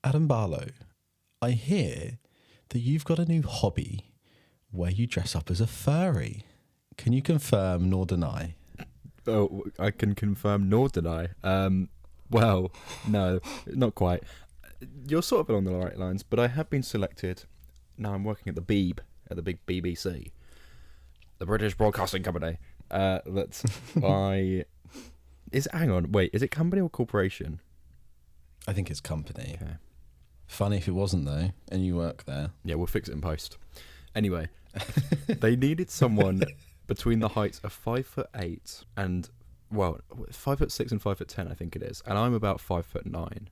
Adam Barlow, I hear that you've got a new hobby where you dress up as a furry. Can you confirm nor deny? Oh, I can confirm nor deny. Well, no, not quite. You're sort of along the right lines, but I have been selected. Now I'm working at the Beeb, at the big BBC, the British Broadcasting Company. Hang on, wait, is it company or corporation? I think it's company. Okay. Funny if it wasn't, though, and you work there. Yeah, we'll fix it in post. Anyway, they needed someone between the heights of 5'8" and, well, 5'6" and 5'10", I think it is. And I'm about 5'9"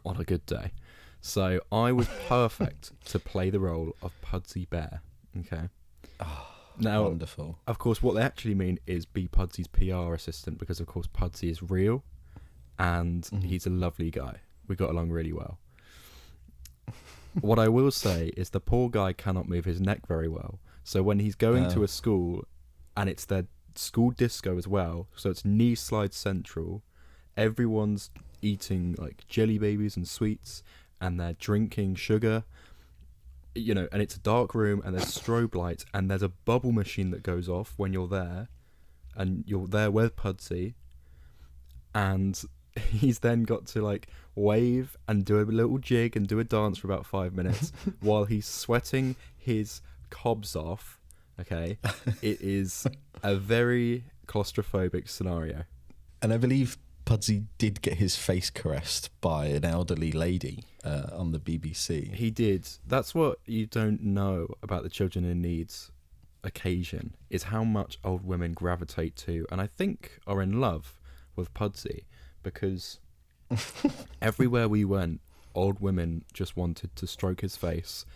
on a good day. So I was perfect to play the role of Pudsey Bear. Okay. Oh, now, wonderful. Of course, what they actually mean is be Pudsey's PR assistant, because, of course, Pudsey is real and he's a lovely guy. We got along really well. What I will say is the poor guy cannot move his neck very well. So when he's going to a school, and it's their school disco as well, so it's knee slide central, everyone's eating like jelly babies and sweets, and they're drinking sugar, you know, and it's a dark room, and there's strobe lights, and there's a bubble machine that goes off when you're there, and you're there with Pudsey, and he's then got to like wave and do a little jig and do a dance for about 5 minutes while he's sweating his cobs off. Okay, it is a very claustrophobic scenario. And I believe Pudsey did get his face caressed by an elderly lady on the BBC. He did. That's what you don't know about the Children in Need's occasion, is how much old women gravitate to, and I think are in love with Pudsey, because everywhere we went, old women just wanted to stroke his face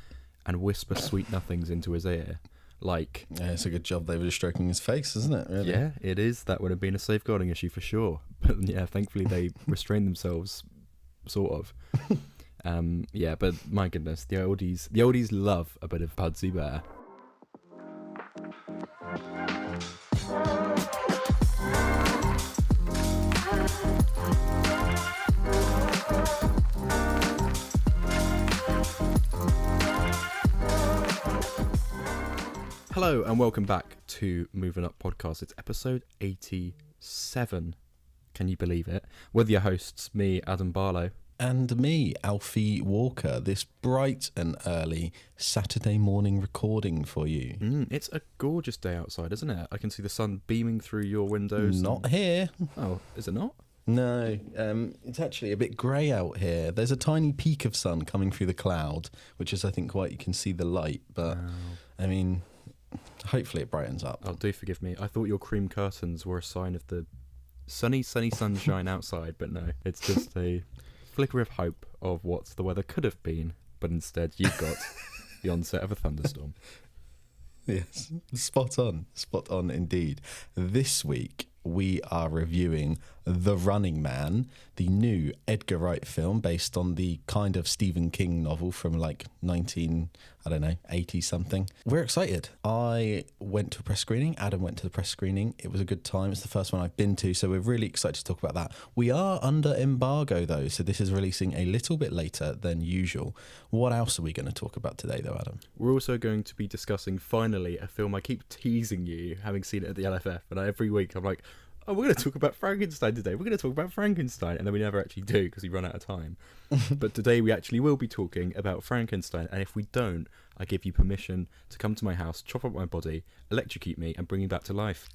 and whisper sweet nothings into his ear. Like, yeah, it's a good job they were just stroking his face, isn't it? Really? Yeah, it is. That would have been a safeguarding issue for sure. But yeah, thankfully they restrained themselves, sort of. Yeah, but my goodness, the oldies love a bit of Pudsey Bear. Hello and welcome back to Moving Up Podcast. It's episode 87. Can you believe it? With your hosts, me, Adam Barlow. And me, Alfie Walker. This bright and early Saturday morning recording for you. It's a gorgeous day outside, isn't it? I can see the sun beaming through your windows. Not here. Oh, is it not? No, it's actually a bit grey out here. There's a tiny peak of sun coming through the cloud, which is, I think, why you can see the light. But, I mean, hopefully it brightens up. Oh, do forgive me. I thought your cream curtains were a sign of the sunny sunshine outside, but no. It's just a flicker of hope of what the weather could have been, but instead you've got the onset of a thunderstorm. Yes, spot on indeed. This week we are reviewing The Running Man, the new Edgar Wright film based on the kind of Stephen King novel from like 80 something. We're excited. I went to a press screening. Adam went to the press screening. It was a good time. It's the first one I've been to, so we're really excited to talk about that. We are under embargo though, so this is releasing a little bit later than usual. What else are we going to talk about today though, Adam? We're also going to be discussing finally a film I keep teasing you, having seen it at the LFF, and every week I'm like, oh, we're going to talk about Frankenstein today. We're going to talk about Frankenstein. And then we never actually do because we run out of time. But today we actually will be talking about Frankenstein. And if we don't, I give you permission to come to my house, chop up my body, electrocute me, and bring me back to life.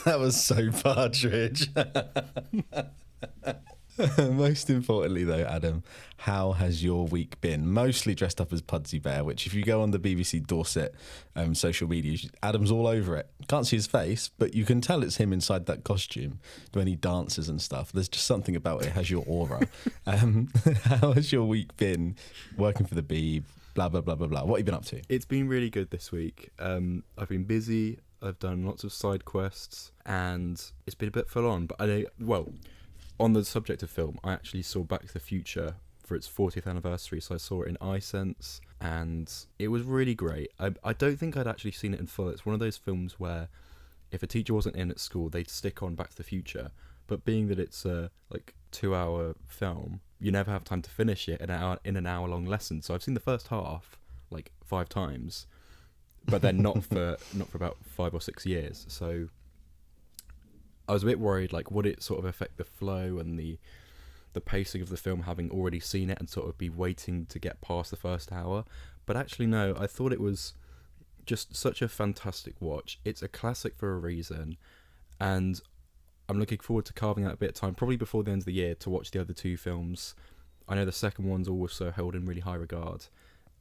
That was so partridge. Most importantly, though, Adam, how has your week been? Mostly dressed up as Pudsey Bear, which if you go on the BBC Dorset social media, Adam's all over it. Can't see his face, but you can tell it's him inside that costume when he dances and stuff. There's just something about it. It has your aura. How has your week been working for the Beeb? Blah, blah, blah, blah, blah. What have you been up to? It's been really good this week. I've been busy. I've done lots of side quests, and it's been a bit full on. But on the subject of film, I actually saw Back to the Future for its 40th anniversary, so I saw it in iSense, and it was really great. I don't think I'd actually seen it in full. It's one of those films where if a teacher wasn't in at school, they'd stick on Back to the Future, but being that it's a 2-hour film, you never have time to finish it in an hour long lesson. So I've seen the first half like 5 times, but then not for about 5 or 6 years. So I was a bit worried, like, would it sort of affect the flow and the pacing of the film, having already seen it and sort of be waiting to get past the first hour. But actually, no, I thought it was just such a fantastic watch. It's a classic for a reason, and I'm looking forward to carving out a bit of time, probably before the end of the year, to watch the other 2 films. I know the second one's also held in really high regard.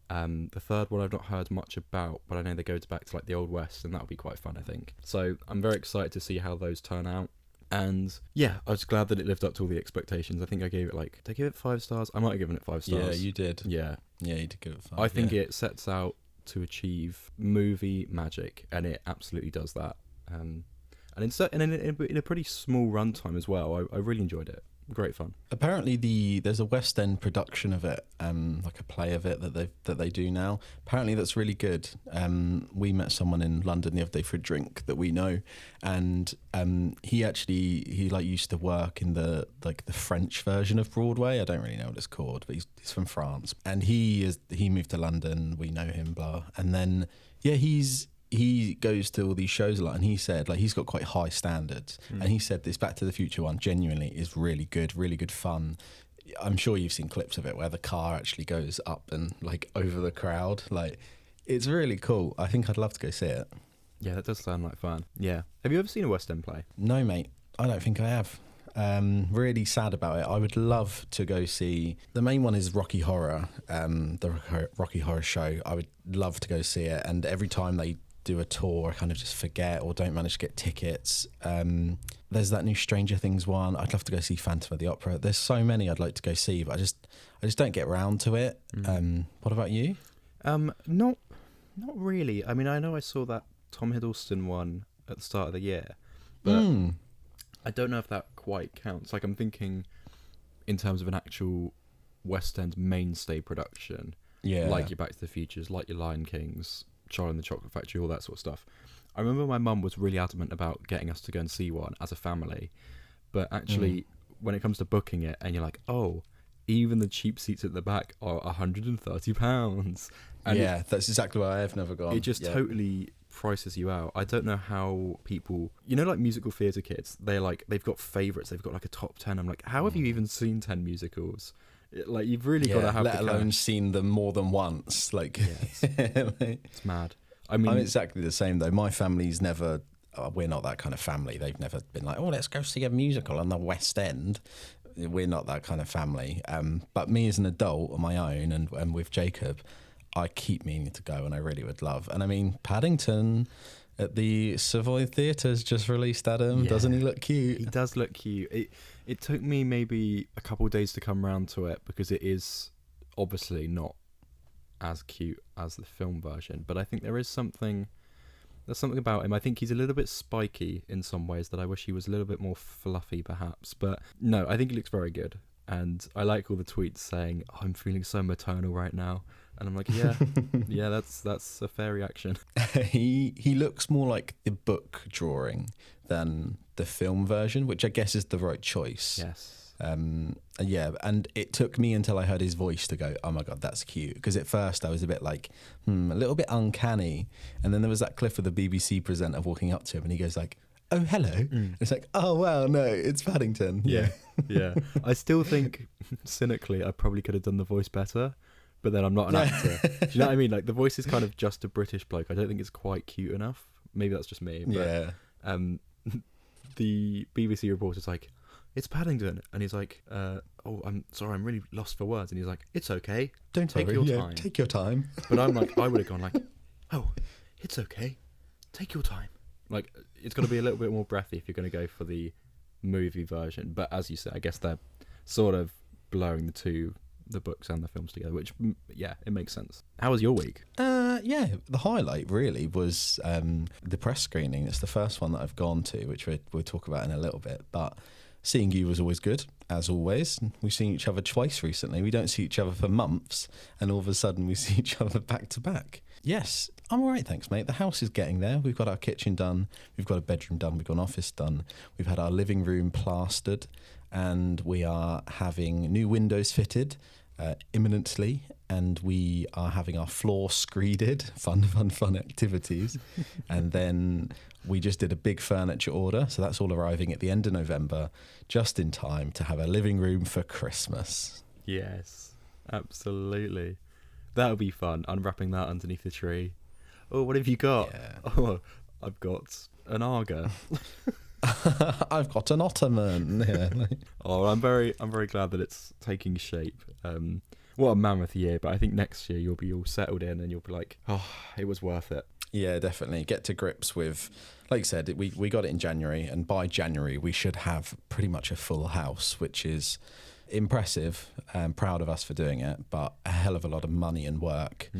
The third one I've not heard much about, but I know they go back to like the Old West, and that'll be quite fun, I think. So I'm very excited to see how those turn out. And yeah, I was glad that it lived up to all the expectations. I think I gave it did I give it 5 stars? I might have given it 5 stars. Yeah, you did. Yeah, you did give it 5. I think it sets out to achieve movie magic, and it absolutely does that. And in a pretty small runtime as well. I really enjoyed it. Great fun. Apparently, there's a West End production of it, like a play of it that they do now. Apparently, that's really good. We met someone in London the other day for a drink that we know, and he used to work in the French version of Broadway. I don't really know what it's called, but he's from France, and he moved to London. We know him, blah, and then he goes to all these shows a lot, and he said he's got quite high standards. And he said this Back to the Future one genuinely is really good fun. I'm sure you've seen clips of it where the car actually goes up and over the crowd. It's really cool. I think I'd love to go see it. Yeah, that does sound like fun. Yeah. Have you ever seen a West End play? No, mate. I don't think I have. Really sad about it. I would love to go see. The main one is Rocky Horror, the Rocky Horror show. I would love to go see it, and every time they do a tour, I kind of just forget or don't manage to get tickets. There's that new Stranger Things one. I'd love to go see Phantom of the Opera. There's so many I'd like to go see, but I just don't get around to it. What about you? Not really. I mean, I know I saw that Tom Hiddleston one at the start of the year, but I don't know if that quite counts. I'm thinking in terms of an actual West End mainstay production, like your Back to the Futures, like your Lion Kings, Charlie and the Chocolate Factory, all that sort of stuff. I remember my mum was really adamant about getting us to go and see one as a family, but actually when it comes to booking it, and you're like, oh, even the cheap seats at the back are £130, and that's exactly why I have never gone. It just totally prices you out. I don't know how people, like musical theatre kids, they've got favourites, they've got a top 10. I'm like, how have you even seen 10 musicals? You've really got to have let alone seen them more than once. It's mad. I mean, I'm exactly the same though. My family's never. We're not that kind of family. They've never been like, oh, let's go see a musical on the West End. We're not that kind of family. But me as an adult on my own and with Jacob, I keep meaning to go, and I really would love. And I mean, Paddington at the Savoy Theatre's just released Adam. Yeah. Doesn't he look cute? He does look cute. It took me maybe a couple of days to come around to it, because it is obviously not as cute as the film version, but I think there's something about him. I think he's a little bit spiky in some ways that I wish he was a little bit more fluffy perhaps, but no, I think he looks very good. And I like all the tweets saying, oh, I'm feeling so maternal right now. And I'm like, yeah, that's a fair reaction. He looks more like the book drawing than the film version, which I guess is the right choice. Yes. And it took me until I heard his voice to go, oh my God, that's cute. Because at first I was a bit like, a little bit uncanny. And then there was that clip of the BBC presenter walking up to him and he goes like, oh, hello. It's like, oh, wow, no, it's Paddington. Yeah. I still think, cynically, I probably could have done the voice better, but then I'm not an actor. Do you know what I mean? The voice is kind of just a British bloke. I don't think it's quite cute enough. Maybe that's just me. But, the BBC reporter's like, it's Paddington. And he's like, oh, I'm sorry, I'm really lost for words. And he's like, it's okay. Don't take your time. Take your time. But I'm like, I would have gone like, oh, it's okay. Take your time. It's got to be a little bit more breathy if you're going to go for the movie version. But as you say, I guess they're sort of blurring the books and the films together, which, it makes sense. How was your week? The highlight really was the press screening. It's the first one that I've gone to, which we'll talk about in a little bit. But seeing you was always good, as always. We've seen each other twice recently. We don't see each other for months, and all of a sudden we see each other back to back. Yes, I'm all right, thanks, mate. The house is getting there. We've got our kitchen done. We've got a bedroom done. We've got an office done. We've had our living room plastered. and we are having new windows fitted imminently, and we are having our floor screeded. Fun activities. And then we just did a big furniture order, so that's all arriving at the end of November, just in time to have a living room for Christmas. Yes, absolutely. That'll be fun, unwrapping that underneath the tree. Oh, what have you got? Yeah. Oh, I've got an Arga. I've got an ottoman. Yeah. Oh, I'm very glad that it's taking shape. What a mammoth year, but I think next year you'll be all settled in and you'll be like, oh, it was worth it. Yeah, definitely. Get to grips with, like you said, we got it in January, and by January we should have pretty much a full house, which is impressive. I'm proud of us for doing it, but a hell of a lot of money and work.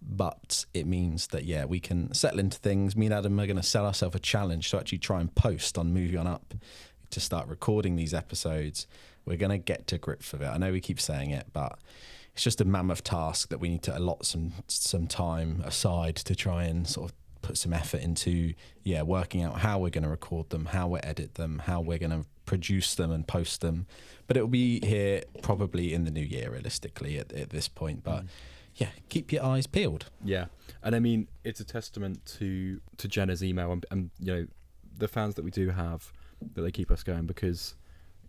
But it means that, yeah, we can settle into things. Me and Adam are going to set ourselves a challenge to actually try and post on Movie On Up, to start recording these episodes. We're going to get to grips with it. I know we keep saying it, but it's just a mammoth task that we need to allot some time aside to try and sort of put some effort into, working out how we're going to record them, how we edit them, how we're going to produce them and post them. But it'll be here probably in the new year, realistically, at this point. But yeah, keep your eyes peeled. Yeah, and I mean, it's a testament to Jenna's email and the fans that we do have, that they keep us going, because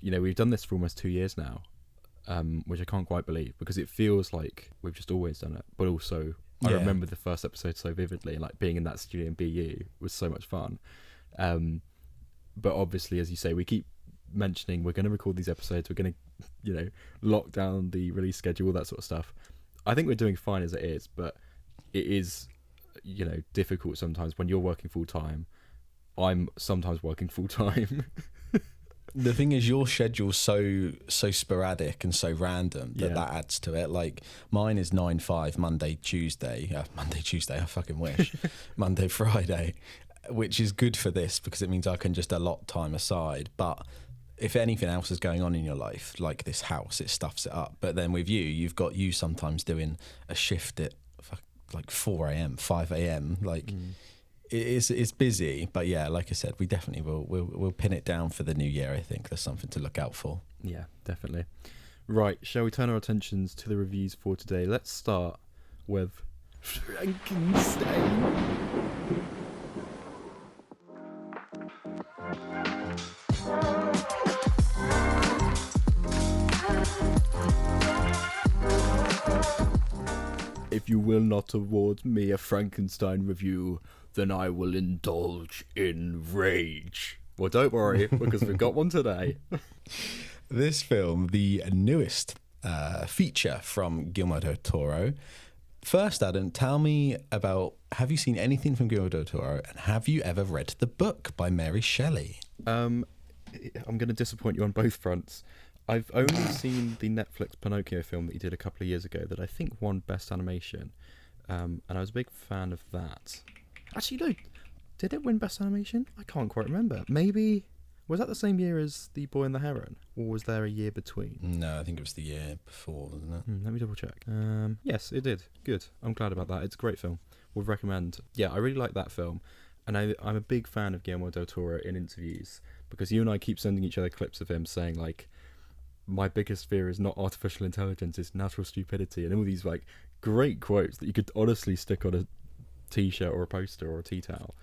we've done this for almost 2 years now, which I can't quite believe, because it feels like we've just always done it. But also, I remember the first episode so vividly, and like being in that studio in BU was so much fun. But obviously, as you say, we keep mentioning we're going to record these episodes, we're going to lock down the release schedule, all that sort of stuff. I think we're doing fine as it is, but it is difficult sometimes when you're working full time. I'm sometimes working full time. The thing is, your schedule's so sporadic and so random that adds to it. Like, mine is 9-5 Monday, Tuesday. I fucking wish. Monday, Friday, which is good for this because it means I can just allot time aside. But if anything else is going on in your life, like this house, it stuffs it up. But then with you've got you sometimes doing a shift at like 4 a.m, 5 a.m. Like, it's busy. But yeah, like I said, we definitely we'll pin it down for the new year. I think there's something to look out for. Yeah, definitely. Right, shall we turn our attentions to the reviews for today? Let's start with Frankenstein. If you will not award me a Frankenstein review, then I will indulge in rage. Well, don't worry, because we've got one today. This film, the newest feature from Guillermo del Toro. First, Adam, tell me about, have you seen anything from Guillermo del Toro, and have you ever read the book by Mary Shelley? I'm going to disappoint you on both fronts. I've only seen the Netflix Pinocchio film that he did a couple of years ago that I think won Best Animation, and I was a big fan of that. Actually, no, did it win Best Animation? I can't quite remember. Maybe, was that the same year as The Boy and the Heron, or was there a year between? No, I think it was the year before, wasn't it? Let me double check. Yes, it did. Good. I'm glad about that. It's a great film. Would recommend. Yeah, I really like that film, and I'm a big fan of Guillermo del Toro in interviews, because you and I keep sending each other clips of him saying, like, my biggest fear is not artificial intelligence, it's natural stupidity, and all these like great quotes that you could honestly stick on a t-shirt or a poster or a tea towel.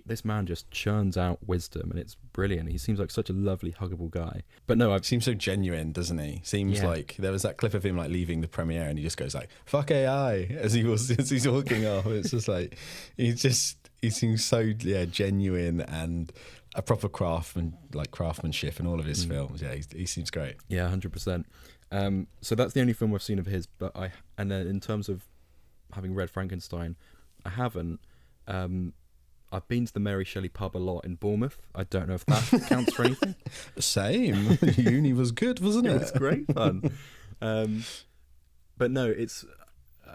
This man just churns out wisdom, and it's brilliant. He seems like such a lovely, huggable guy. But no, seems so genuine, doesn't he? Seems like there was that clip of him like leaving the premiere, and he just goes like "fuck AI" as he's walking off. It's just like he seems so genuine and a proper craftsmanship in all of his films. Yeah, he seems great. Yeah, 100%. So that's the only film I've seen of his. But and then in terms of having read Frankenstein, I haven't. I've been to the Mary Shelley pub a lot in Bournemouth. I don't know if that counts for anything. Same. Uni was good, wasn't it? It was great fun. But no,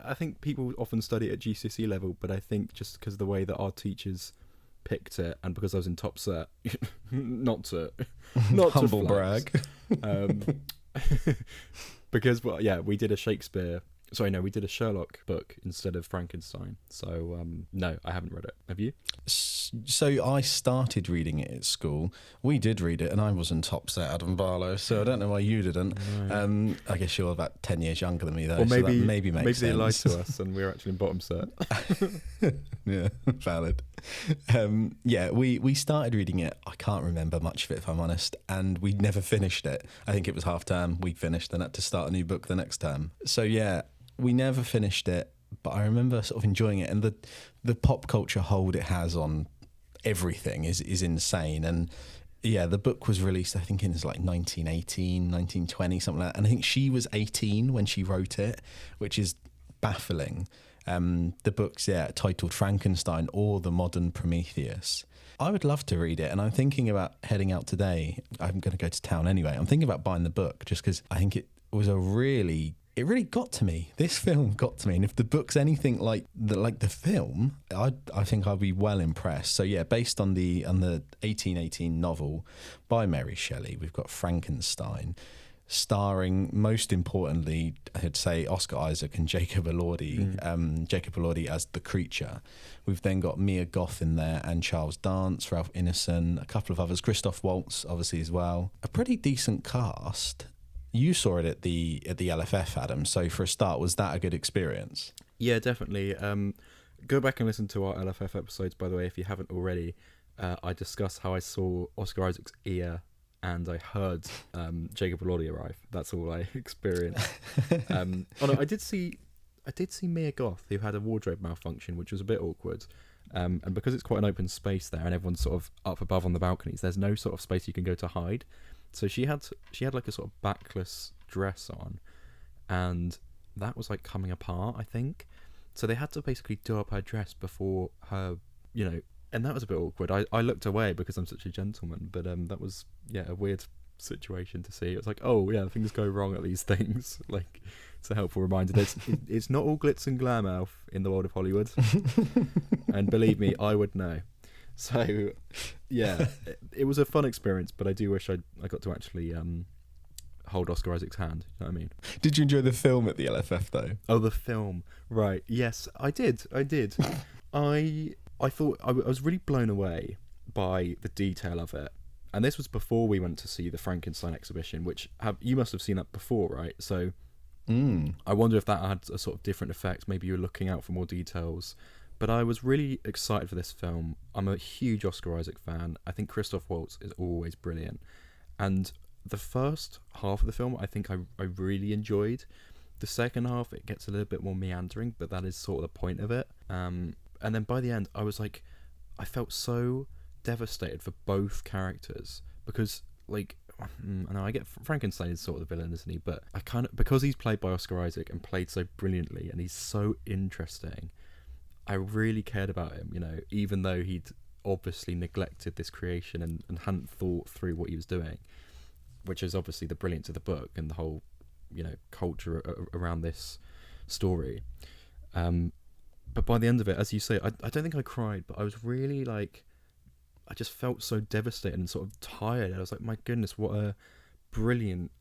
I think people often study it at GCSE level, but I think just because of the way that our teachers picked it, and because I was in top set, not to humble brag, because we did a Shakespeare Sorry, no, we did a Sherlock book instead of Frankenstein. So, no, I haven't read it. Have you? So I started reading it at school. We did read it, and I was in top set Adam Barlow, so I don't know why you didn't. No. I guess you're about 10 years younger than me, though, Or maybe, so that maybe makes sense. Maybe they lied to us and we're actually in bottom set. Yeah, valid. Yeah, we started reading it. I can't remember much of it, if I'm honest, and we never finished it. I think it was half term. We finished and had to start a new book the next term. So yeah, we never finished it, but I remember sort of enjoying it, and the pop culture hold it has on everything is insane. And yeah, the book was released, I think, in like 1918, 1920, something like that. And I think she was 18 when she wrote it, which is baffling. The book's titled Frankenstein or the Modern Prometheus. I would love to read it, and I'm thinking about heading out today. I'm going to go to town anyway. I'm thinking about buying the book just because I think it really got to me. This film got to me, and if the book's anything like the film, I think I'll be well impressed. So yeah, based on the 1818 novel by Mary Shelley, we've got Frankenstein, starring, most importantly, I'd say Oscar Isaac and Jacob Elordi. Jacob Elordi as the Creature. We've then got Mia Goth in there, and Charles Dance, Ralph Ineson, a couple of others, Christoph Waltz obviously as well. A pretty decent cast. You saw it at the LFF, Adam. So for a start, was that a good experience? Yeah, definitely. Go back and listen to our LFF episodes, by the way, if you haven't already. I discuss how I saw Oscar Isaac's ear and I heard Jacob Elordi arrive. That's all I experienced. I did see Mia Goth, who had a wardrobe malfunction, which was a bit awkward. And because it's quite an open space there, and everyone's sort of up above on the balconies, there's no sort of space you can go to hide. So she had like a sort of backless dress on, and that was like coming apart, I think. So they had to basically do up her dress before her, and that was a bit awkward. I looked away because I'm such a gentleman, but that was a weird situation to see. It was like, oh yeah, things go wrong at these things. Like, it's a helpful reminder that it's not all glitz and glam, Alf, in the world of Hollywood. And believe me, I would know. So, yeah, it was a fun experience, but I do wish I got to actually hold Oscar Isaac's hand. You know what I mean? Did you enjoy the film at the LFF, though? Oh, the film. Right. Yes, I did. I thought I was really blown away by the detail of it. And this was before we went to see the Frankenstein exhibition, which you must have seen that before, right? So I wonder if that had a sort of different effect. Maybe you were looking out for more details. But I was really excited for this film. I'm a huge Oscar Isaac fan. I think Christoph Waltz is always brilliant. And the first half of the film, I think I really enjoyed. The second half, it gets a little bit more meandering, but that is sort of the point of it. And then by the end, I was like, I felt so devastated for both characters because, like, I know I get Frankenstein is sort of the villain, isn't he? But I because he's played by Oscar Isaac and played so brilliantly, and he's so interesting, I really cared about him, even though he'd obviously neglected this creation and hadn't thought through what he was doing, which is obviously the brilliance of the book and the whole, culture around this story. But by the end of it, as you say, I don't think I cried, but I was really I just felt so devastated and sort of tired. I was like, my goodness, what a brilliant,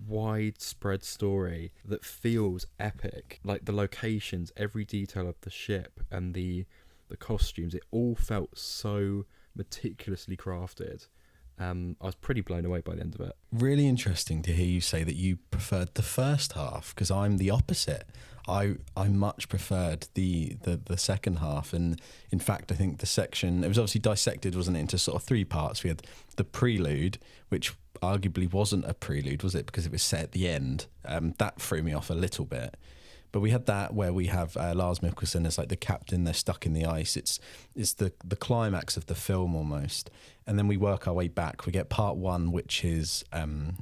widespread story that feels epic. Like the locations, every detail of the ship and the costumes, it all felt so meticulously crafted. I was pretty blown away by the end of it. Really interesting to hear you say that you preferred the first half, because I'm the opposite. I much preferred the second half, and in fact I think the section, it was obviously dissected, wasn't it, into sort of three parts. We had the prelude, which arguably wasn't a prelude, was it, because it was set at the end. That threw me off a little bit. But we had that where we have Lars Mikkelsen as like the captain. They're stuck in the ice. It's the climax of the film almost. And then we work our way back. We get part one, which is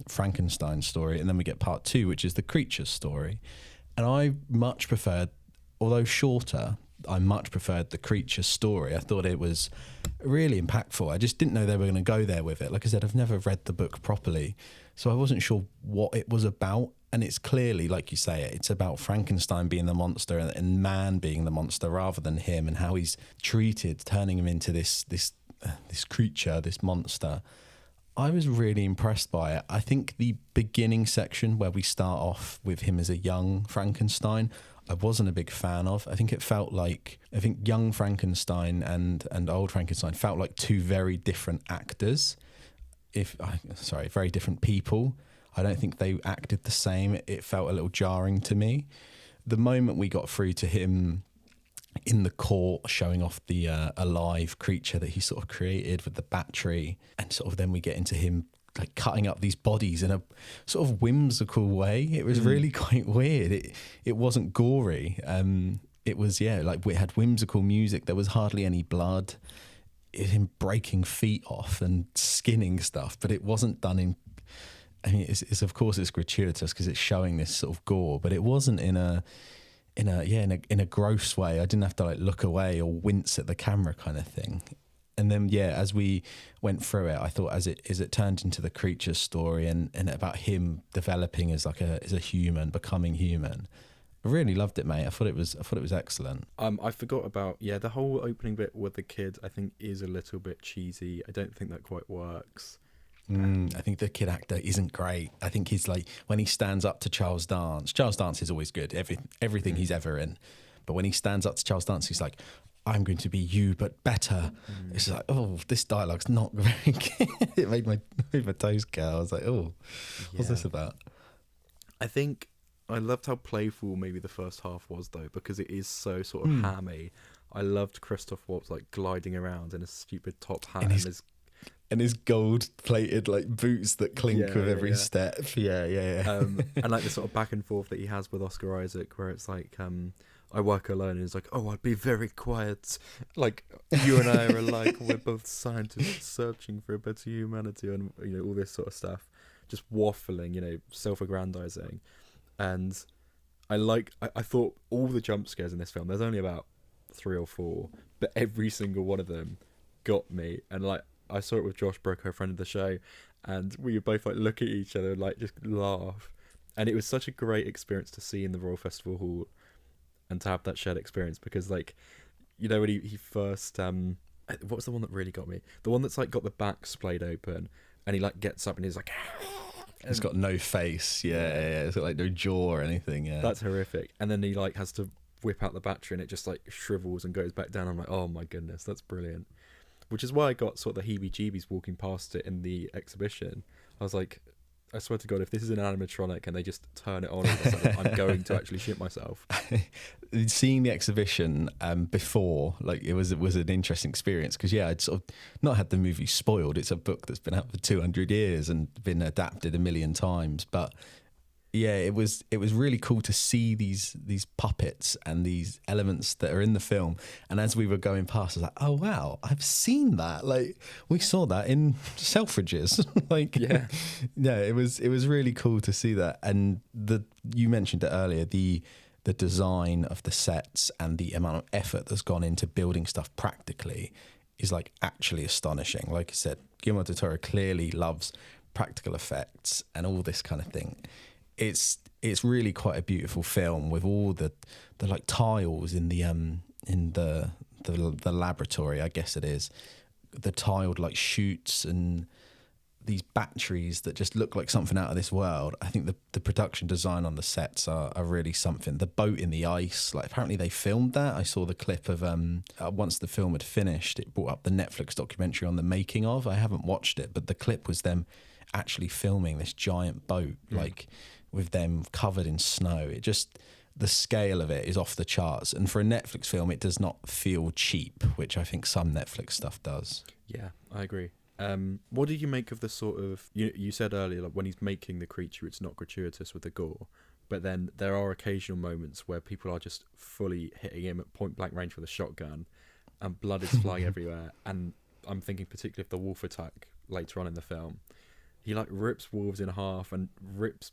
Frankenstein's story, and then we get part two, which is the Creature's story. And I much preferred, although shorter, I much preferred the Creature's story. I thought it was really impactful. I just didn't know they were going to go there with it. Like I said, I've never read the book properly, so I wasn't sure what it was about. And it's clearly, like you say, it's about Frankenstein being the monster and man being the monster rather than him, and how he's treated, turning him into this creature, this monster. I was really impressed by it. I think the beginning section where we start off with him as a young Frankenstein, I wasn't a big fan of. I think young Frankenstein and old Frankenstein felt like two very different actors. Very different people. I don't think they acted the same. It felt a little jarring to me. The moment we got through to him in the court showing off the alive creature that he sort of created with the battery, and sort of then we get into him like cutting up these bodies in a sort of whimsical way. It was really quite weird. It wasn't gory. It was, like we had whimsical music. There was hardly any blood. It him breaking feet off and skinning stuff, but it wasn't done in, I mean, it's of course it's gratuitous because it's showing this sort of gore, but it wasn't in a gross way. I didn't have to like look away or wince at the camera kind of thing. And then as we went through it, I thought as it turned into the creature story and about him developing as a human, becoming human. I really loved it, mate. I thought it was excellent. I forgot about the whole opening bit with the kid. I think is a little bit cheesy. I don't think that quite works. I think the kid actor isn't great. I think he's like, when he stands up to Charles Dance is always good, everything he's ever in. But when he stands up to Charles Dance, he's like, I'm going to be you, but better. It's like, oh, this dialogue's not very good. It made my toes curl. I was like, oh, what's this about? I think I loved how playful maybe the first half was, though, because it is so sort of hammy. I loved Christoph Waltz like gliding around in a stupid top hat and his gold-plated like boots that clink with every step. And like the sort of back and forth that he has with Oscar Isaac, where it's like, I work alone, and it's like, oh, I'd be very quiet. Like, you and I are alike. We're both scientists searching for a better humanity, and all this sort of stuff. Just waffling, self-aggrandizing. And I thought all the jump scares in this film, there's only about 3 or 4, but every single one of them got me. And like, I saw it with Josh Brooker, a friend of the show, and we would both like look at each other and like just laugh. And it was such a great experience to see in the Royal Festival Hall and to have that shared experience, because like, when he first what was the one that really got me? The one that's like got the back splayed open and he like gets up and he's like, it's got no face. It's got like no jaw or anything. That's horrific. And then he like has to whip out the battery and it just like shrivels and goes back down. I'm like, oh my goodness, that's brilliant. Which is why I got sort of the heebie-jeebies walking past it in the exhibition. I was like, I swear to God, if this is an animatronic and they just turn it on, I'm going to actually shit myself. Seeing the exhibition before, like it was an interesting experience because I'd sort of not had the movie spoiled. It's a book that's been out for 200 years and been adapted a million times, but it was really cool to see these puppets and these elements that are in the film. And as we were going past, I was like, oh wow, I've seen that. Like we saw that in Selfridges. It was really cool to see that. And you mentioned it earlier, the design of the sets and the amount of effort that's gone into building stuff practically is like actually astonishing. Like I said, Guillermo del Toro clearly loves practical effects and all this kind of thing. It's really quite a beautiful film with all the like tiles in the laboratory, I guess it is, the tiled like chutes and these batteries that just look like something out of this world. I think the production design on the sets are really something. The boat in the ice, like apparently they filmed that. I saw the clip of once the film had finished, it brought up the Netflix documentary on the making of. I haven't watched it, but the clip was them actually filming this giant boat, like with them covered in snow. It just, the scale of it is off the charts. And for a Netflix film, it does not feel cheap, which I think some Netflix stuff does. Yeah, I agree. What did you make of the sort of, you said earlier, like when he's making the creature, it's not gratuitous with the gore, but then there are occasional moments where people are just fully hitting him at point blank range with a shotgun and blood is flying everywhere. And I'm thinking particularly of the wolf attack later on in the film. He like rips wolves in half and rips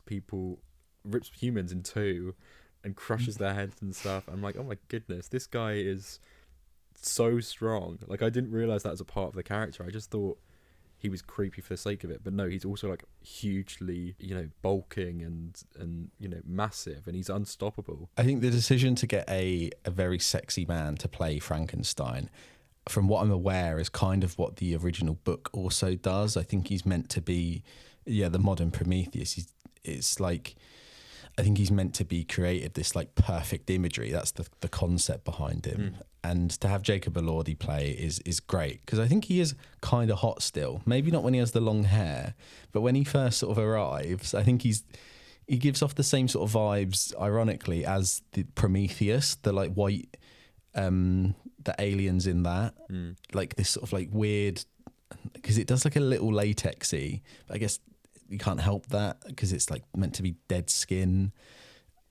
humans in two and crushes their heads and stuff. I'm like, oh my goodness, this guy is so strong. Like I didn't realize that as a part of the character. I just thought he was creepy for the sake of it, but no, he's also like hugely, bulking and massive, and he's unstoppable. I think the decision to get a very sexy man to play Frankenstein from what I'm aware, is kind of what the original book also does. I think he's meant to be, the modern Prometheus. It's like, I think he's meant to be created this like perfect imagery. That's the concept behind him. And to have Jacob Elordi play is great, because I think he is kind of hot still. Maybe not when he has the long hair, but when he first sort of arrives, I think he gives off the same sort of vibes, ironically, as the Prometheus, the like white, the aliens in that, like this sort of like weird, because it does like a little latexy. I guess you can't help that because it's like meant to be dead skin.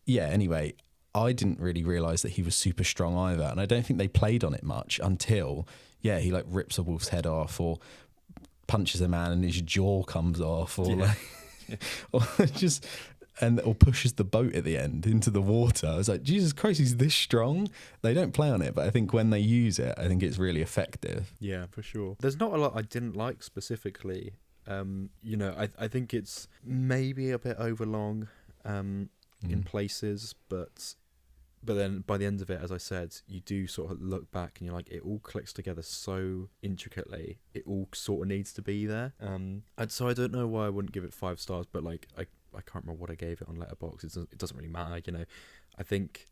Yeah. Anyway, I didn't really realise that he was super strong either, and I don't think they played on it much until he like rips a wolf's head off or punches a man and his jaw comes off, or like, or just. Or pushes the boat at the end into the water. I was like, Jesus Christ, he's this strong? They don't play on it, but I think when they use it, I think it's really effective. Yeah, for sure. There's not a lot I didn't like specifically. I think it's maybe a bit overlong in places, but then by the end of it, as I said, you do sort of look back and you're like, it all clicks together so intricately. It all sort of needs to be there. And so I don't know why I wouldn't give it 5 stars, but like I can't remember what I gave it on Letterboxd. It doesn't really matter, I think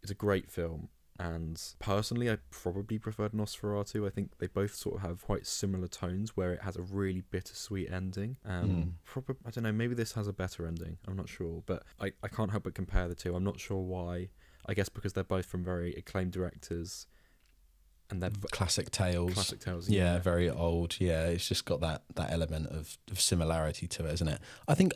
it's a great film, and personally I probably preferred Nosferatu. I think they both sort of have quite similar tones, where it has a really bittersweet ending. I don't know, maybe this has a better ending, I'm not sure, but I can't help but compare the two. I'm not sure why. I guess because they're both from very acclaimed directors, and they're classic tales. Yeah, very old. Yeah, it's just got that element of similarity to it, isn't it? I think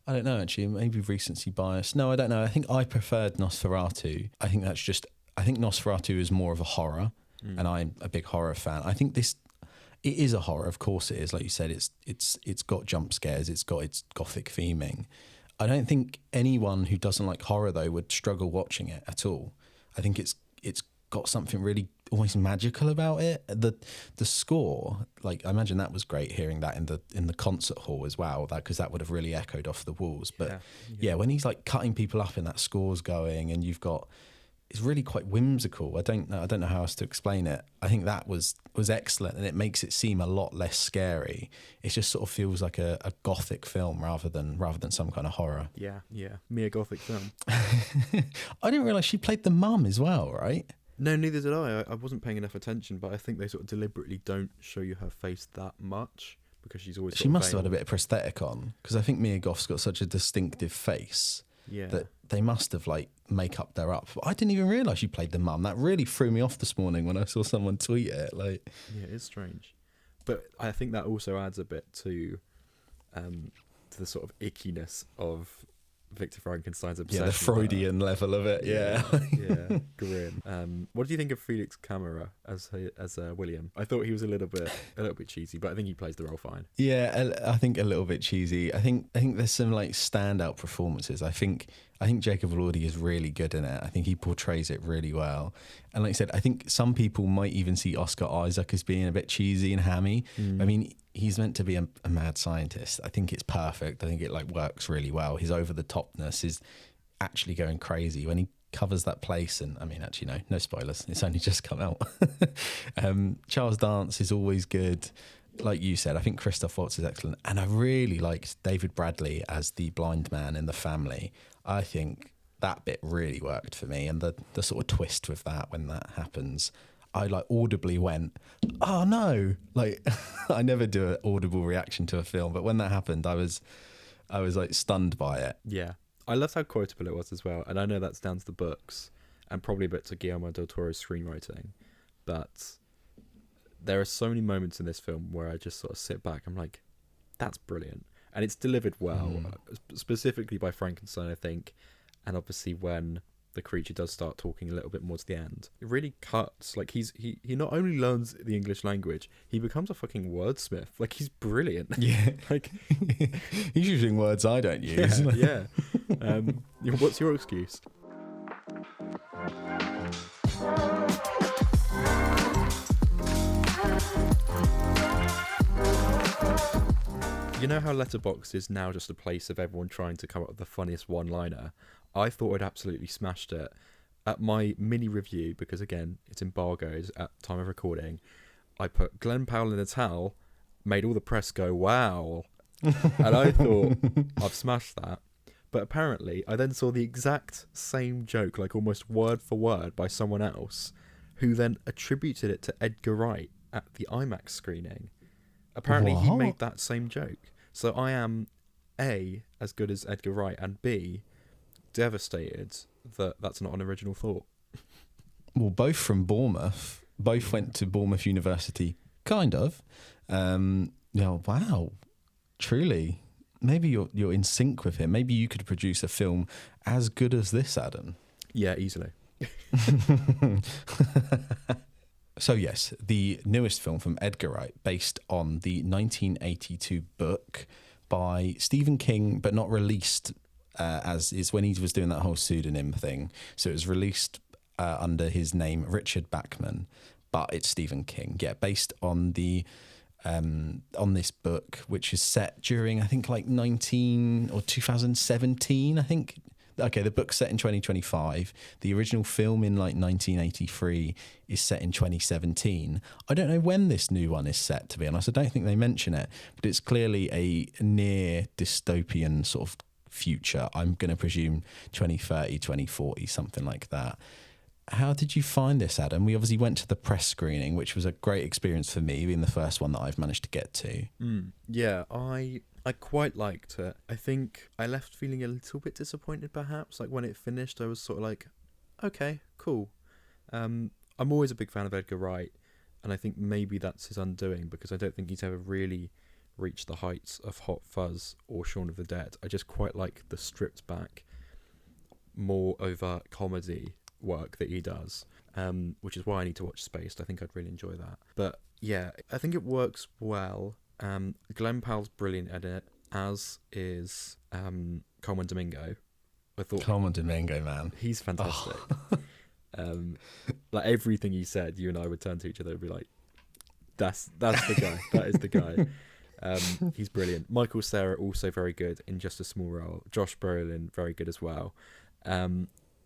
I don't know, actually, maybe recency bias. No, I don't know. I think I preferred Nosferatu. I think Nosferatu is more of a horror, and I'm a big horror fan. I think it is a horror, of course it is. Like you said, it's got jump scares, it's got its gothic theming. I don't think anyone who doesn't like horror, though, would struggle watching it at all. I think it's got something really almost magical about it. The score, like, I imagine that was great, hearing that in the concert hall as well, because that would have really echoed off the walls. But yeah, when he's like cutting people up and that score's going, and it's really quite whimsical. I don't know how else to explain it. I think that was excellent, and it makes it seem a lot less scary. It just sort of feels like a gothic film rather than some kind of horror. Yeah, mere gothic film. I didn't realise she played the mum as well, right? No, neither did I. I wasn't paying enough attention, but I think they sort of deliberately don't show you her face that much, because she's always. She must have had a bit of prosthetic on, because I think Mia Goth's got such a distinctive face. Yeah. That they must have like make-upped her up. But I didn't even realise she played the mum. That really threw me off this morning when I saw someone tweet it. Like, yeah, it's strange, but I think that also adds a bit to the sort of ickiness of Victor Frankenstein's obsession. Yeah, the Freudian level of it. Yeah, grim. What do you think of Felix Camera as William? I thought he was a little bit cheesy, but I think he plays the role fine. Yeah, I think a little bit cheesy. I think there's some like standout performances. I think Jacob Elordi is really good in it. I think he portrays it really well. And like I said, I think some people might even see Oscar Isaac as being a bit cheesy and hammy. I mean, he's meant to be a mad scientist. I think it's perfect. I think it like works really well. His over-the-topness is actually going crazy when he covers that place. And I mean, actually, no spoilers. It's only just come out. Charles Dance is always good. Like you said, I think Christoph Waltz is excellent. And I really liked David Bradley as the blind man in The Family. I think that bit really worked for me. And the sort of twist with that, when that happens, I like audibly went, oh no. Like, I never do an audible reaction to a film, but when that happened, I was like stunned by it. Yeah. I loved how quotable it was as well. And I know that's down to the books and probably a bit to Guillermo del Toro's screenwriting, but there are so many moments in this film where I just sort of sit back. I'm like, that's brilliant. And it's delivered well, specifically by Frankenstein, I think. And obviously when the creature does start talking a little bit more to the end, it really cuts. Like, he not only learns the English language, he becomes a fucking wordsmith. Like, he's brilliant. Yeah. Like, he's using words I don't use. Yeah. What's your excuse? You know how Letterboxd is now just a place of everyone trying to come up with the funniest one-liner? I thought I'd absolutely smashed it. at my mini review, because again, it's embargoed at time of recording, I put Glenn Powell in a towel, made all the press go, wow. And I thought, I've smashed that. But apparently, I then saw the exact same joke, like almost word for word, by someone else, who then attributed it to Edgar Wright at the IMAX screening. Apparently, he made that same joke. So I am, A, as good as Edgar Wright, and B, devastated that that's not an original thought. Well, both from Bournemouth. Both went to Bournemouth University, kind of. Wow, truly. Maybe you're in sync with him. Maybe you could produce a film as good as this, Adam. Yeah, easily. So yes, the newest film from Edgar Wright, based on the 1982 book by Stephen King, but not released as is when he was doing that whole pseudonym thing. So it was released under his name, Richard Bachman, but it's Stephen King. Yeah, based on the on this book, which is set during, I think, like 2017, I think. Okay, the book's set in 2025. The original film in like 1983 is set in 2017. I don't know when this new one is set, to be honest. I don't think they mention it, but it's clearly a near dystopian sort of future. I'm going to presume 2030, 2040, something like that. How did you find this, Adam? We obviously went to the press screening, which was a great experience for me, being the first one that I've managed to get to. Yeah, I quite liked it. I think I left feeling a little bit disappointed, perhaps. Like when it finished, I was sort of like, okay, cool. I'm always a big fan of Edgar Wright, and I think maybe that's his undoing, because I don't think he's ever really reached the heights of Hot Fuzz or Shaun of the Dead. I just quite like the stripped back, more overt comedy work that he does, which is why I need to watch Spaced. I think I'd really enjoy that. But yeah, I think it works well. Glenn Powell's brilliant at it, as is Coleman Domingo. I thought Coleman Domingo, man, he's fantastic. Like everything he said, you and I would turn to each other and be like, that's the guy. That is the guy. He's brilliant. Michael Cera also very good in just a small role. Josh Brolin very good as well.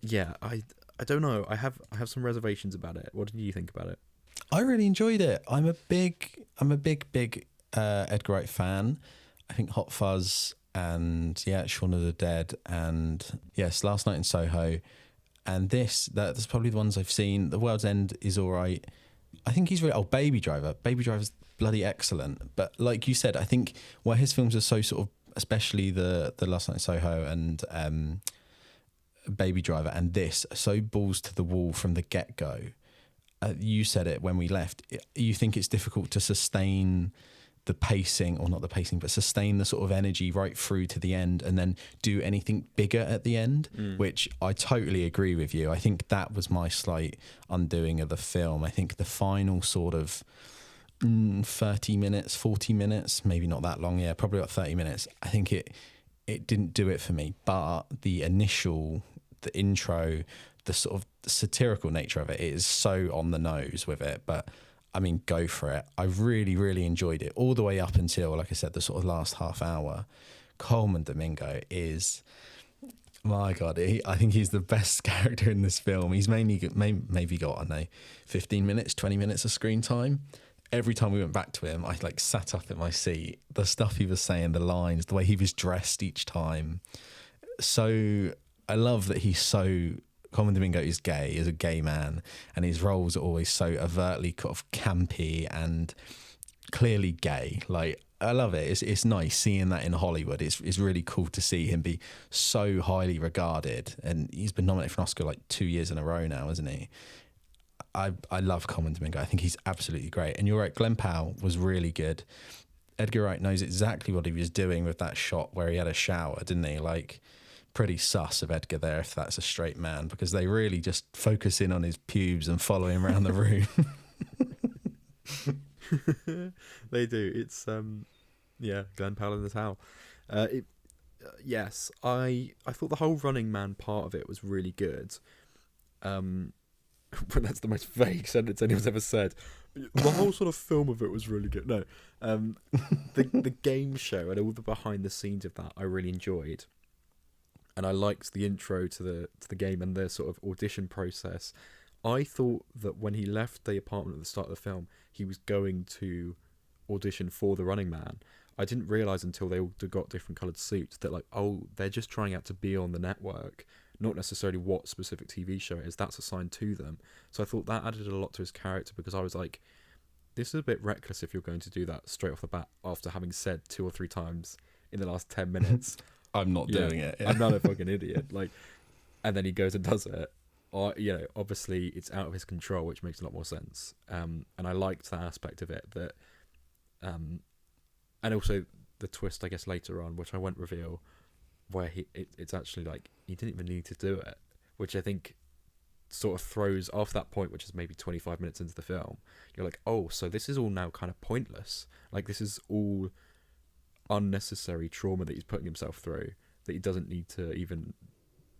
Yeah, I don't know. I have some reservations about it. What did you think about it? I really enjoyed it. I'm a big Edgar Wright fan. I think Hot Fuzz and Shaun of the Dead and yes, Last Night in Soho and that's probably the ones I've seen. The World's End is all right. I think he's really Baby Driver's bloody excellent. But like you said, I think where his films are so sort of, especially the Last Night in Soho and Baby Driver and this, so balls to the wall from the get-go. You said it when we left. You think it's difficult to sustain the pacing, or not the pacing, but sustain the sort of energy right through to the end and then do anything bigger at the end, which I totally agree with you. I think that was my slight undoing of the film. I think the final sort of 30 minutes, 40 minutes, maybe not that long, probably about 30 minutes. I think it didn't do it for me, but the intro, the sort of satirical nature of it is so on the nose with it. But I mean, go for it. I really, really enjoyed it all the way up until, like I said, the sort of last half hour. Coleman Domingo is, my God, I think he's the best character in this film. He's maybe got, I don't know, 15 minutes, 20 minutes of screen time. Every time we went back to him, I like sat up in my seat. The stuff he was saying, the lines, the way he was dressed each time. So I love that he's so... Coleman Domingo is gay, is a gay man, and his roles are always so overtly kind of campy and clearly gay. Like, I love it. It's nice seeing that in Hollywood. It's really cool to see him be so highly regarded, and he's been nominated for an Oscar like 2 years in a row now, isn't he? I love Coleman Domingo. I think he's absolutely great. And you're right, Glenn Powell was really good. Edgar Wright knows exactly what he was doing with that shot where he had a shower, didn't he? Like, pretty sus of Edgar there if that's a straight man, because they really just focus in on his pubes and follow him around the room. They do. It's Glenn Powell in the towel. Yes, I thought the whole Running Man part of it was really good. But that's the most vague sentence anyone's ever said. The whole sort of film of it was really good. No, the game show and all the behind the scenes of that I really enjoyed. and I liked the intro to the game and the sort of audition process. I thought that when he left the apartment at the start of the film, he was going to audition for the Running Man. I didn't realise until they all got different coloured suits that, like, oh, they're just trying out to be on the network, not necessarily what specific TV show it is. That's assigned to them. So I thought that added a lot to his character, because I was like, this is a bit reckless if you're going to do that straight off the bat after having said 2 or 3 times in the last 10 minutes, I'm not doing it. I'm not a fucking idiot. Like, and then he goes and does it. Or, you know, obviously it's out of his control, which makes a lot more sense. And I liked that aspect of it. That, and also the twist, I guess, later on, which I won't reveal, where it's actually like he didn't even need to do it, which I think sort of throws after that point, which is maybe 25 minutes into the film. You're like, oh, so this is all now kind of pointless. Like, this is all unnecessary trauma that he's putting himself through that he doesn't need to even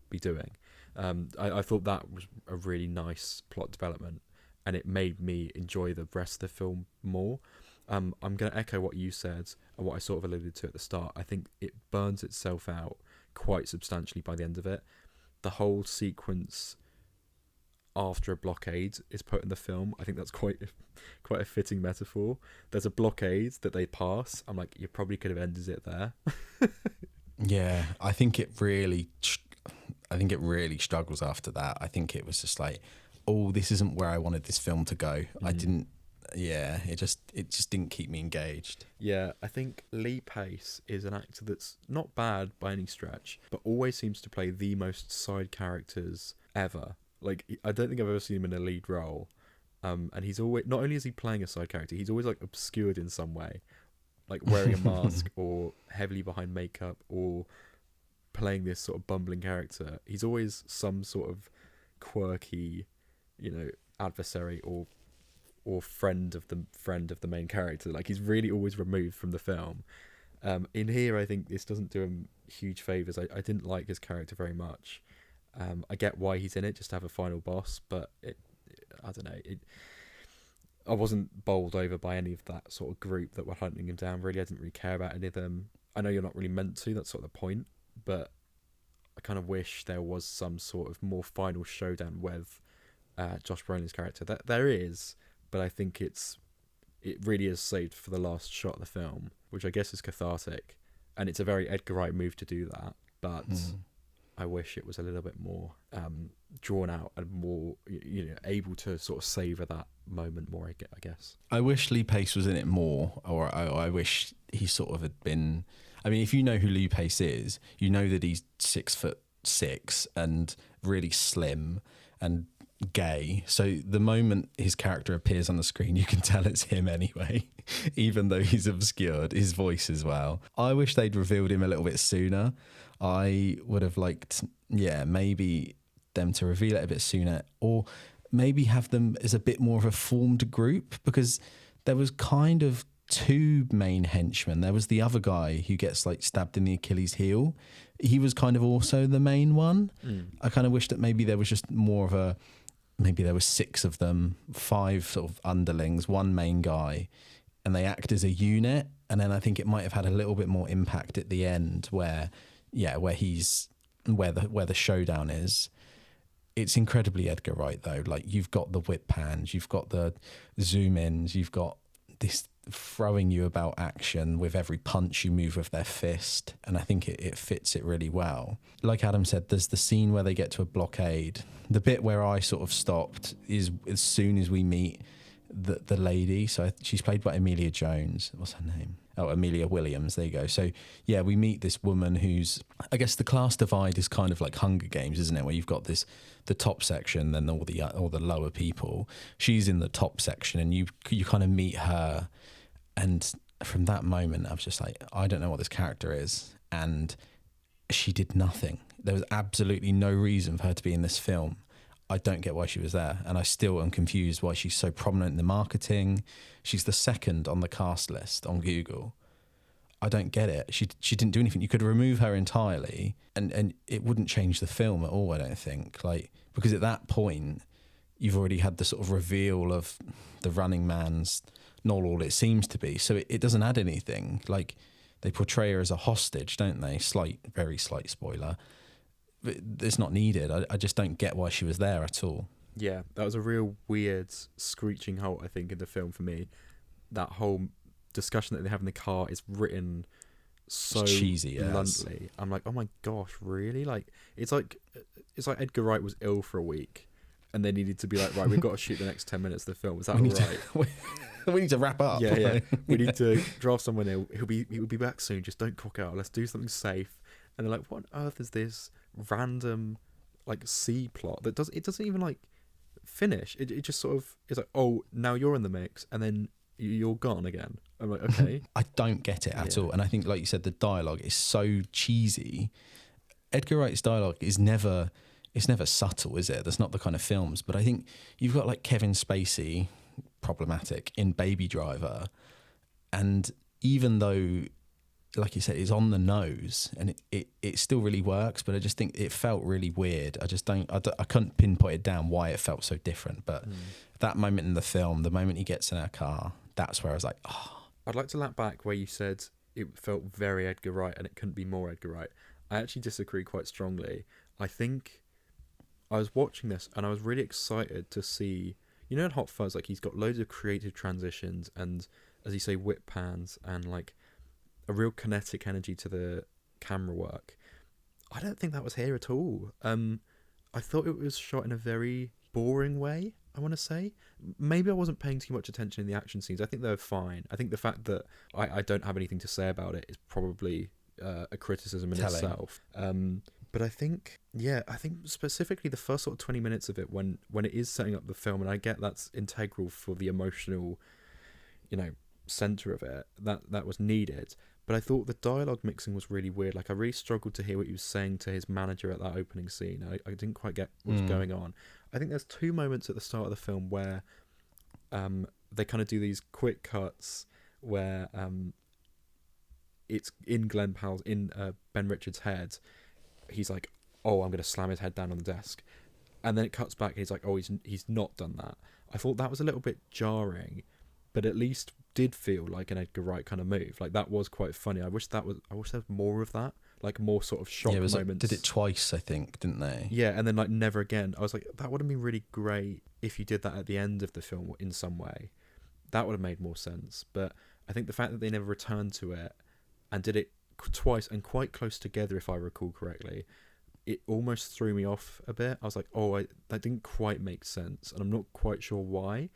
be doing. I thought that was a really nice plot development, and it made me enjoy the rest of the film more. I'm going to echo what you said and what I sort of alluded to at the start. I think it burns itself out quite substantially by the end of it. The whole sequence after a blockade is put in the film. I think that's quite a fitting metaphor. There's a blockade that they pass. I'm like, you probably could have ended it there. Yeah, I think it really struggles after that. I think it was just like, oh, this isn't where I wanted this film to go. I didn't. Yeah, it just didn't keep me engaged. Yeah, I think Lee Pace is an actor that's not bad by any stretch, but always seems to play the most side characters ever. Like, I don't think I've ever seen him in a lead role. And he's always, not only is he playing a side character, he's always like obscured in some way, like wearing a mask or heavily behind makeup or playing this sort of bumbling character. He's always some sort of quirky, you know, adversary or friend of the main character. Like, he's really always removed from the film. In here, I think this doesn't do him huge favours. I didn't like his character very much. I get why he's in it, just to have a final boss, but I don't know. I wasn't bowled over by any of that sort of group that were hunting him down. Really, I didn't really care about any of them. I know you're not really meant to. That's sort of the point. But I kind of wish there was some sort of more final showdown with Josh Brolin's character. That there is, but I think it really is saved for the last shot of the film, which I guess is cathartic, and it's a very Edgar Wright move to do that. But I wish it was a little bit more drawn out and more, you know, able to sort of savour that moment more, I guess. I wish Lee Pace was in it more, or I wish he sort of had been. I mean, if you know who Lee Pace is, you know that he's 6'6" and really slim and gay. So the moment his character appears on the screen, you can tell it's him anyway, even though he's obscured, his voice as well. I wish they'd revealed him a little bit sooner. I would have liked, maybe them to reveal it a bit sooner, or maybe have them as a bit more of a formed group, because there was kind of 2 main henchmen. There was the other guy who gets like stabbed in the Achilles heel. He was kind of also the main one. I kind of wish that maybe there was just more of maybe there was 6 of them, 5 sort of underlings, 1 main guy, and they act as a unit. And then I think it might have had a little bit more impact at the end where the showdown is. It's incredibly Edgar Wright though. Like, you've got the whip pans, you've got the zoom ins, you've got this throwing you about action with every punch you move with their fist, and I think it fits it really well. Like Adam said, there's the scene where they get to a blockade. The bit where I sort of stopped is as soon as we meet the lady. So she's played by Emilia Jones. What's her name? Oh, Amelia Williams. There you go. So yeah, we meet this woman who's, I guess the class divide is kind of like Hunger Games, isn't it? Where you've got the top section, then all the lower people. She's in the top section, and you kind of meet her. And from that moment, I was just like, I don't know what this character is. And she did nothing. There was absolutely no reason for her to be in this film. I don't get why she was there. And I still am confused why she's so prominent in the marketing. She's the 2nd on the cast list on Google. I don't get it. She didn't do anything. You could remove her entirely and it wouldn't change the film at all, I don't think. Like, because at that point, you've already had the sort of reveal of the Running Man's not all it seems to be. So it doesn't add anything. Like, they portray her as a hostage, don't they? Very slight spoiler. it's not needed. I just don't get why she was there at all. Yeah, that was a real weird screeching halt, I think, in the film for me. That whole discussion that they have in the car is written so cheesy, bluntly. I'm like, oh my gosh, really? Like it's like Edgar Wright was ill for a week, and they needed to be like, right, we've got to shoot the next 10 minutes of the film. Is that all right? We need to wrap up. Yeah. We need to draft someone in. He'll be back soon. Just don't cock out. Let's do something safe. And they're like, what on earth is this random like C plot that doesn't even like finish. It just sort of is like, oh, now you're in the mix, and then you're gone again. I'm like, okay. I don't get it at all. And I think, like you said, the dialogue is so cheesy. Edgar Wright's dialogue is never subtle, is it? That's not the kind of films. But I think you've got like Kevin Spacey, problematic, in Baby Driver, and even though, like you said, it's on the nose and it still really works, but I just think it felt really weird. I couldn't pinpoint it down why it felt so different. But that moment in the film, the moment he gets in our car, that's where I was like, oh. I'd like to lap back where you said it felt very Edgar Wright and it couldn't be more Edgar Wright. I actually disagree quite strongly. I think I was watching this and I was really excited to see, you know, in Hot Fuzz, like he's got loads of creative transitions and, as you say, whip pans and like a real kinetic energy to the camera work. I don't think that was here at all. I thought it was shot in a very boring way, I want to say. Maybe I wasn't paying too much attention in the action scenes. I think they were fine. I think the fact that I don't have anything to say about it is probably a criticism in itself. But I think specifically the first sort of 20 minutes of it, when it is setting up the film, and I get that's integral for the emotional, you know, center of it, that was needed. But I thought the dialogue mixing was really weird. Like I really struggled to hear what he was saying to his manager at that opening scene. I didn't quite get what was going on. I think there's two moments at the start of the film where they kind of do these quick cuts where it's in Glenn Powell's, in Ben Richards' head. He's like, oh, I'm going to slam his head down on the desk. And then it cuts back and he's like, oh, he's not done that. I thought that was a little bit jarring, but at least did feel like an Edgar Wright kind of move. Like that was quite funny. I wish there was more of that, like more sort of shock moments. Did it twice, I think, didn't they? Yeah, and then like never again. I was like, that would have been really great if you did that at the end of the film in some way. That would have made more sense. But I think the fact that they never returned to it and did it twice and quite close together, if I recall correctly, it almost threw me off a bit. I was like, oh, that didn't quite make sense, and I'm not quite sure why.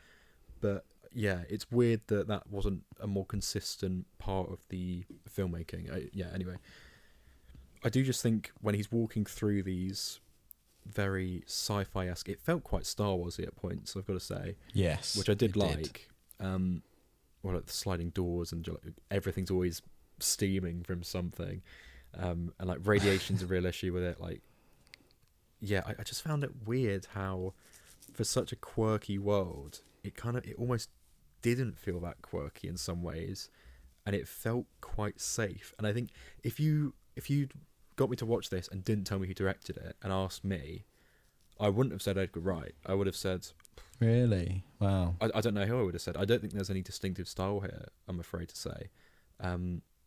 But yeah, it's weird that wasn't a more consistent part of the filmmaking. Anyway, I do just think when he's walking through these very sci-fi-esque, it felt quite Star Wars-y at points, I've got to say. Yes, which I did like. Well, like the sliding doors and everything's always steaming from something, and like radiation's a real issue with it. Like, yeah, I just found it weird how, for such a quirky world, it almost didn't feel that quirky in some ways, and it felt quite safe. And I think if you got me to watch this and didn't tell me who directed it and asked me, I wouldn't have said Edgar Wright. I would have said, really? Wow. I don't know who I would have said. I don't think there's any distinctive style here, I'm afraid to say.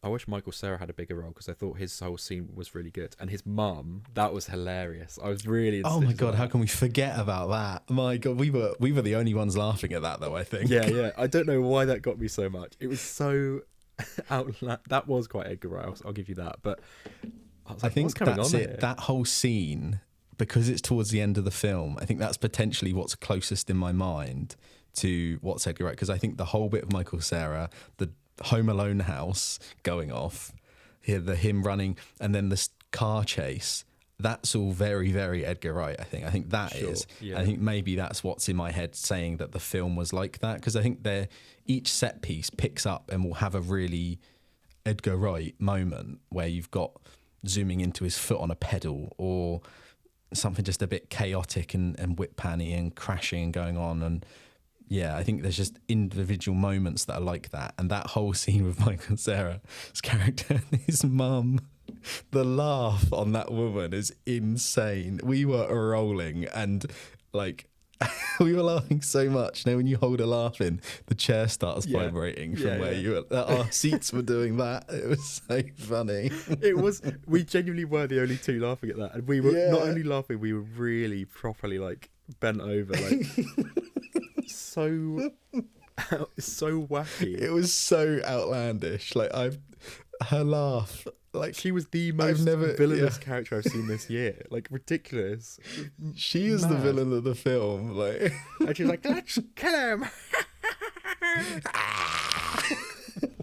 I wish Michael Cera had a bigger role because I thought his whole scene was really good. And his mum, that was hilarious. I was really Oh my God, how can we forget about that? My God, we were the only ones laughing at that though, I think. Yeah. I don't know why that got me so much. It was so that was quite Edgar Wright, I'll give you that. But I was like, think what's going that's on it. here? That whole scene, because it's towards the end of the film, I think that's potentially what's closest in my mind to what's Edgar Wright. Because I think the whole bit of Michael Cera, the Home Alone house going off, him running, and then this car chase, that's all very, very Edgar Wright, I think. I think that is. Yeah. I think maybe that's what's in my head saying that the film was like that, because I think each set piece picks up and will have a really Edgar Wright moment where you've got zooming into his foot on a pedal or something just a bit chaotic and whip panny and crashing and going on. And yeah, I think there's just individual moments that are like that. And that whole scene with Michael Cera's character and his mum, the laugh on that woman is insane. We were rolling, and like We were laughing so much. Now, when you hold a laugh in, the chair starts Yeah. vibrating from Yeah, where yeah. you were. Our seats were doing that. It was so funny. We genuinely were the only two laughing at that. And we were Yeah. not only laughing, we were really properly like bent over, like so wacky. It was so outlandish. Like her laugh. Like She was the most villainous character I've seen this year. Like, ridiculous. she is the Mad. villain of the film. Like, And she was like, let's kill him.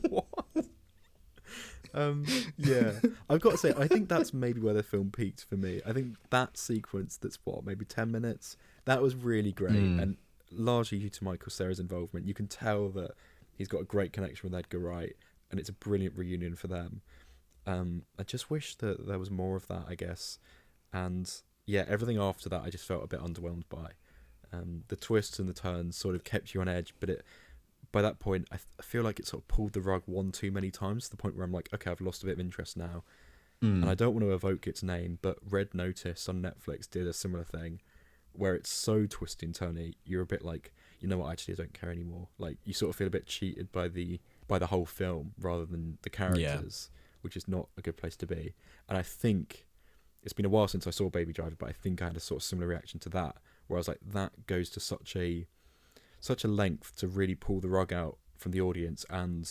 What? Yeah. I've got to say, I think that's maybe where the film peaked for me. I think that sequence that's, maybe 10 minutes, that was really great. And largely due to Michael Cera's involvement. You can tell that he's got a great connection with Edgar Wright, and it's a brilliant reunion for them. I just wish that there was more of that, I guess. And yeah, everything after that I just felt a bit underwhelmed by. The twists and the turns sort of kept you on edge, but by that point I feel like it sort of pulled the rug one too many times, to the point where I'm like, okay, I've lost a bit of interest now. And I don't want to evoke its name, but Red Notice on Netflix did a similar thing, where it's so twisty and turny, you're a bit like, you know what, actually I don't care anymore. Like, you sort of feel a bit cheated by the whole film rather than the characters. Which is not a good place to be. And I think it's been a while since I saw Baby Driver, but I think I had a sort of similar reaction to that, where I was like, that goes to such a length to really pull the rug out from the audience and,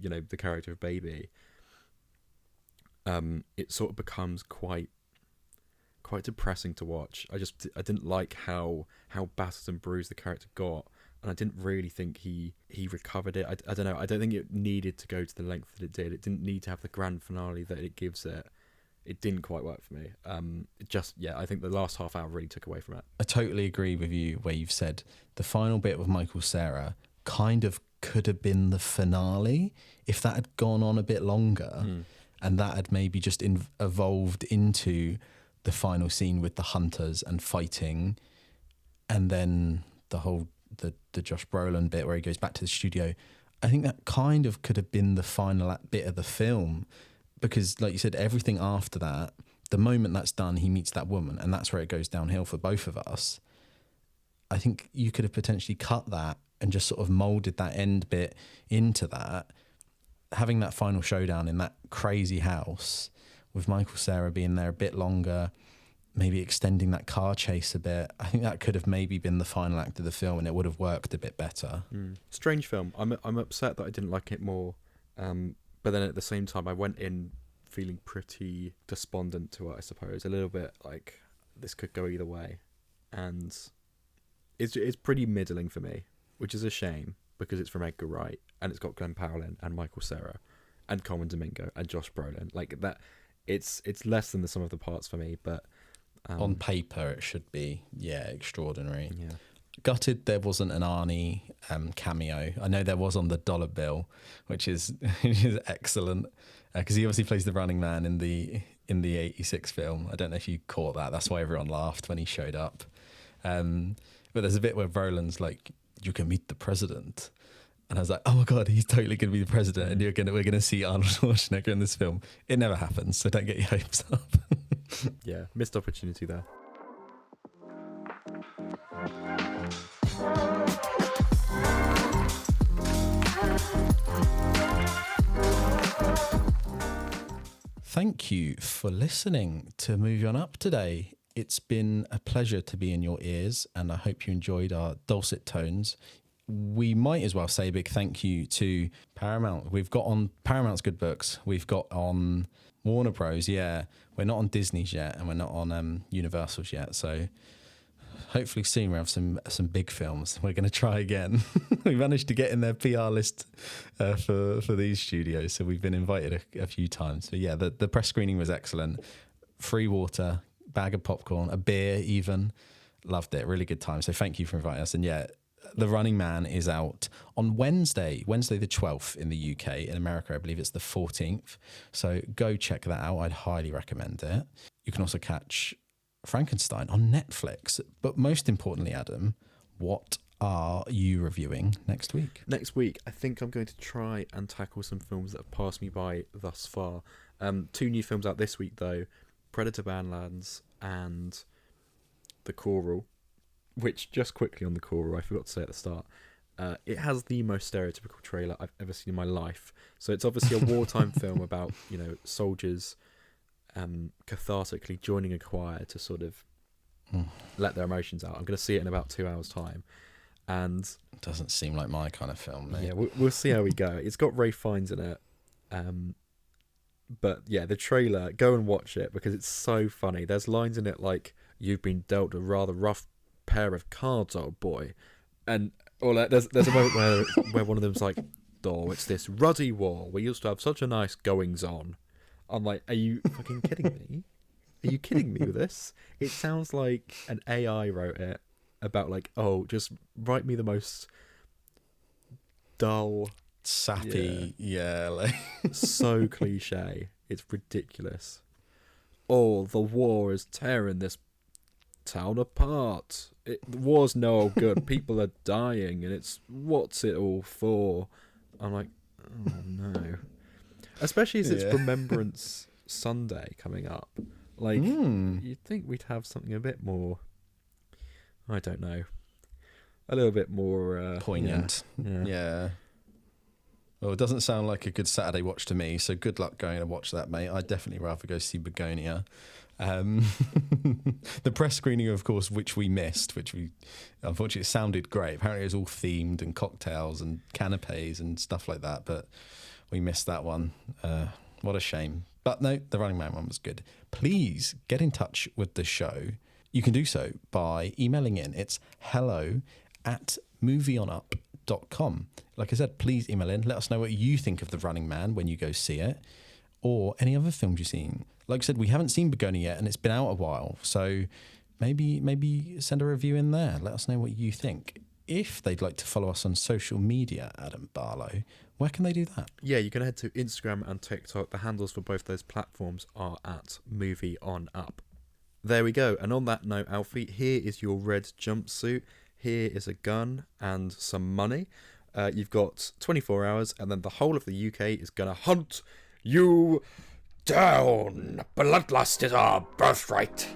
you know, the character of Baby. It sort of becomes quite depressing to watch. I didn't like how battered and bruised the character got. And I didn't really think he recovered it. I don't know. I don't think it needed to go to the length that it did. It didn't need to have the grand finale that it gives it. It didn't quite work for me. I think the last half hour really took away from it. I totally agree with you where you've said the final bit with Michael Cera kind of could have been the finale if that had gone on a bit longer and that had maybe just evolved into the final scene with the hunters and fighting, and then the whole the Josh Brolin bit where he goes back to the studio. I think that kind of could have been the final bit of the film, because like you said, everything after that, the moment that's done, he meets that woman, and that's where it goes downhill for both of us. I think you could have potentially cut that and just sort of molded that end bit into that, having that final showdown in that crazy house with Michael Cera being there a bit longer, maybe extending that car chase a bit. I think that could have maybe been the final act of the film, and it would have worked a bit better. Strange film. I'm upset that I didn't like it more, but then at the same time I went in feeling pretty despondent to it, I suppose, a little bit like this could go either way, and it's pretty middling for me, which is a shame because it's from Edgar Wright and it's got Glenn Powell in and Michael Cera and Coleman Domingo and Josh Brolin. Like that, it's less than the sum of the parts for me, but on paper it should be extraordinary. Yeah. Gutted there wasn't an Arnie cameo. I know there was on the dollar bill, which is excellent, because he obviously plays the running man in the '86 film. I don't know if you caught that. That's why everyone laughed when he showed up. But there's a bit where Brolin's like, "You can meet the president," and I was like, "Oh my god, he's totally going to be the president, and we're gonna see Arnold Schwarzenegger in this film." It never happens, so don't get your hopes up. Yeah, missed opportunity there. Thank you for listening to Movie On Up today. It's been a pleasure to be in your ears, and I hope you enjoyed our dulcet tones. We might as well say a big thank you to Paramount. We've got on Paramount's good books. We've got on Warner Bros. Yeah, we're not on Disney's yet, and we're not on Universal's yet. So hopefully soon we'll have some big films. We're going to try again. We managed to get in their PR list for these studios, so we've been invited a few times. So yeah, the press screening was excellent. Free water, bag of popcorn, a beer even. Loved it. Really good time. So thank you for inviting us. And yeah, The Running Man is out on Wednesday the 12th in the UK. In America, I believe it's the 14th. So go check that out. I'd highly recommend it. You can also catch Frankenstein on Netflix. But most importantly, Adam, what are you reviewing next week? Next week, I think I'm going to try and tackle some films that have passed me by thus far. 2 new films out this week, though. Predator Badlands and The Coral. which, just quickly on the call, I forgot to say at the start, it has the most stereotypical trailer I've ever seen in my life. So it's obviously a wartime film about, soldiers cathartically joining a choir to sort of let their emotions out. I'm going to see it in about 2 hours' time. And it doesn't seem like my kind of film, mate. Yeah, we'll see how we go. It's got Ralph Fiennes in it. But yeah, the trailer, go and watch it because it's so funny. There's lines in it like, "You've been dealt a rather rough pair of cards, old boy." And there's a moment where one of them's like, "Oh, it's this ruddy war. We used to have such a nice goings on." I'm like, are you fucking kidding me? Are you kidding me with this? It sounds like an AI wrote it about like, oh, just write me the most dull, sappy, like so cliche. It's ridiculous. Oh, the war is tearing this town apart. The war's no good. People are dying, and it's what's it all for? I'm like, oh no. Especially as it's Remembrance Sunday coming up. Like, you'd think we'd have something a bit more, I don't know, a little bit more poignant. Yeah. Well, it doesn't sound like a good Saturday watch to me, so good luck going to watch that, mate. I'd definitely rather go see Begonia. The press screening, of course, which we missed, unfortunately it sounded great. Apparently it was all themed and cocktails and canapes and stuff like that, but we missed that one. What a shame. But no, the Running Man one was good. Please get in touch with the show. You can do so by emailing in. It's hello@movieonup.com. Like I said, please email in. Let us know what you think of The Running Man when you go see it, or any other films you've seen. Like I said, we haven't seen Begonia yet, and it's been out a while. So maybe send a review in there. Let us know what you think. If they'd like to follow us on social media, Adam Barlow, where can they do that? Yeah, you can head to Instagram and TikTok. The handles for both those platforms are at movieonup. There we go. And on that note, Alfie, here is your red jumpsuit. Here is a gun and some money. You've got 24 hours, and then the whole of the UK is going to hunt you down. Bloodlust is our birthright.